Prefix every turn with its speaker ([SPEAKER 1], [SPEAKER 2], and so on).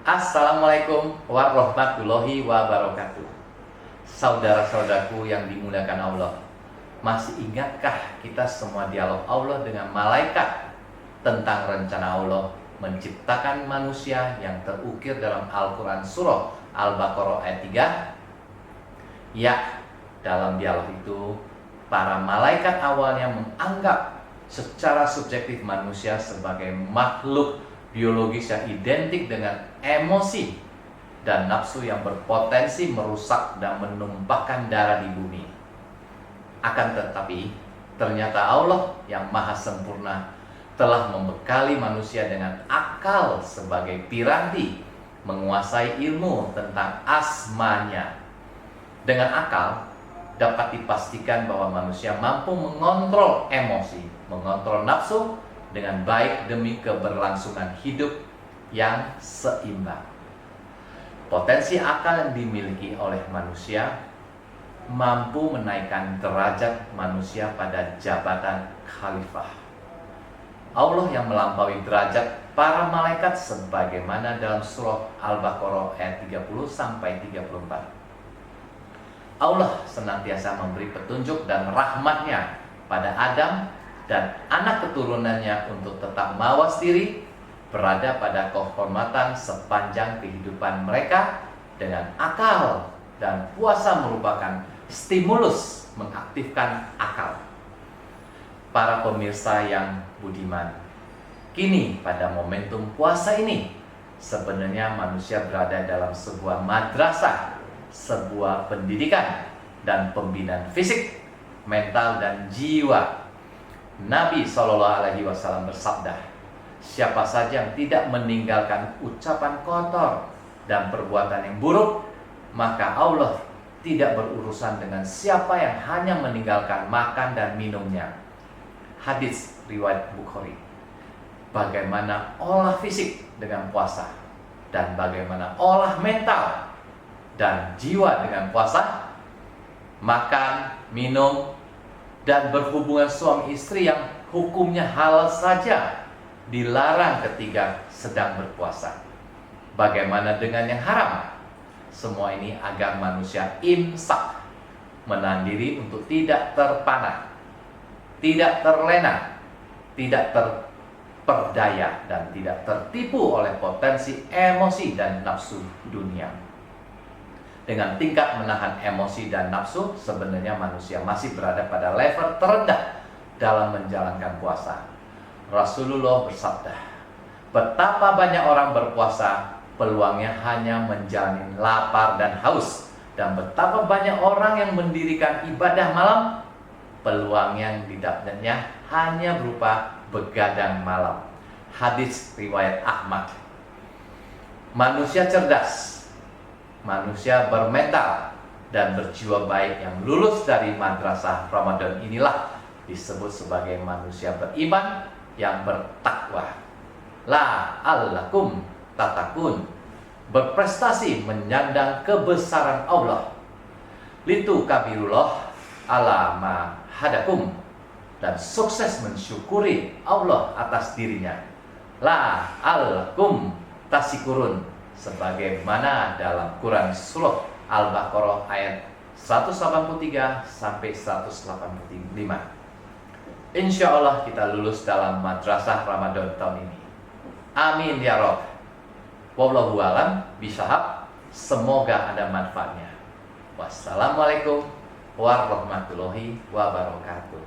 [SPEAKER 1] Assalamualaikum warahmatullahi wabarakatuh. Saudara-saudaraku yang dimuliakan Allah, masih ingatkah kita semua dialog Allah dengan malaikat tentang rencana Allah menciptakan manusia yang terukir dalam Al-Quran surah Al-Baqarah ayat 3? Ya, dalam dialog itu para malaikat awalnya menganggap secara subjektif manusia sebagai makhluk biologis yang identik dengan emosi dan nafsu yang berpotensi merusak dan menumpahkan darah di bumi. Akan tetapi, ternyata Allah yang maha sempurna telah membekali manusia dengan akal sebagai piranti menguasai ilmu tentang asmanya. Dengan akal dapat dipastikan bahwa manusia mampu mengontrol emosi, mengontrol nafsu dengan baik demi keberlangsungan hidup yang seimbang. Potensi akal yang dimiliki oleh manusia mampu menaikkan derajat manusia pada jabatan khalifah. Allah yang melampaui derajat para malaikat sebagaimana dalam surah Al-Baqarah ayat 30 sampai 34. Allah senantiasa memberi petunjuk dan rahmatnya pada Adam dan anak keturunannya untuk tetap mawas diri, berada pada kehormatan sepanjang kehidupan mereka dengan akal, dan puasa merupakan stimulus mengaktifkan akal. Para pemirsa yang budiman, kini pada momentum puasa ini sebenarnya manusia berada dalam sebuah madrasah, sebuah pendidikan dan pembinaan fisik, mental dan jiwa. Nabi SAW bersabda, siapa saja yang tidak meninggalkan ucapan kotor dan perbuatan yang buruk, maka Allah tidak berurusan dengan siapa yang hanya meninggalkan makan dan minumnya. Hadis riwayat Bukhari. Bagaimana olah fisik dengan puasa, dan bagaimana olah mental dan jiwa dengan puasa? Makan, minum, dan berhubungan suami istri yang hukumnya halal saja dilarang ketika sedang berpuasa. Bagaimana dengan yang haram? Semua ini agar manusia imsak, menahan diri untuk tidak terpana, tidak terlena, tidak terperdaya, dan tidak tertipu oleh potensi emosi dan nafsu dunia. Dengan tingkat menahan emosi dan nafsu, sebenarnya manusia masih berada pada level terendah dalam menjalankan puasa. Rasulullah bersabda, betapa banyak orang berpuasa, peluangnya hanya menjalani lapar dan haus, dan betapa banyak orang yang mendirikan ibadah malam, peluang yang didapatnya hanya berupa begadang malam. Hadis riwayat Ahmad. Manusia cerdas, manusia bermental dan berjiwa baik yang lulus dari madrasah Ramadan inilah disebut sebagai manusia beriman yang bertakwa. La'allakum tatakun, berprestasi menyandang kebesaran Allah. Litu kabirullah ala ma hadakum, dan sukses mensyukuri Allah atas dirinya. La'allakum tasikurun, sebagaimana dalam Quran surah Al-Baqarah ayat 183 sampai 185. Insya Allah kita lulus dalam madrasah Ramadan tahun ini. Amin ya Rabb. Wallahu a'lam bishawab. Semoga ada manfaatnya. Wassalamualaikum warahmatullahi wabarakatuh.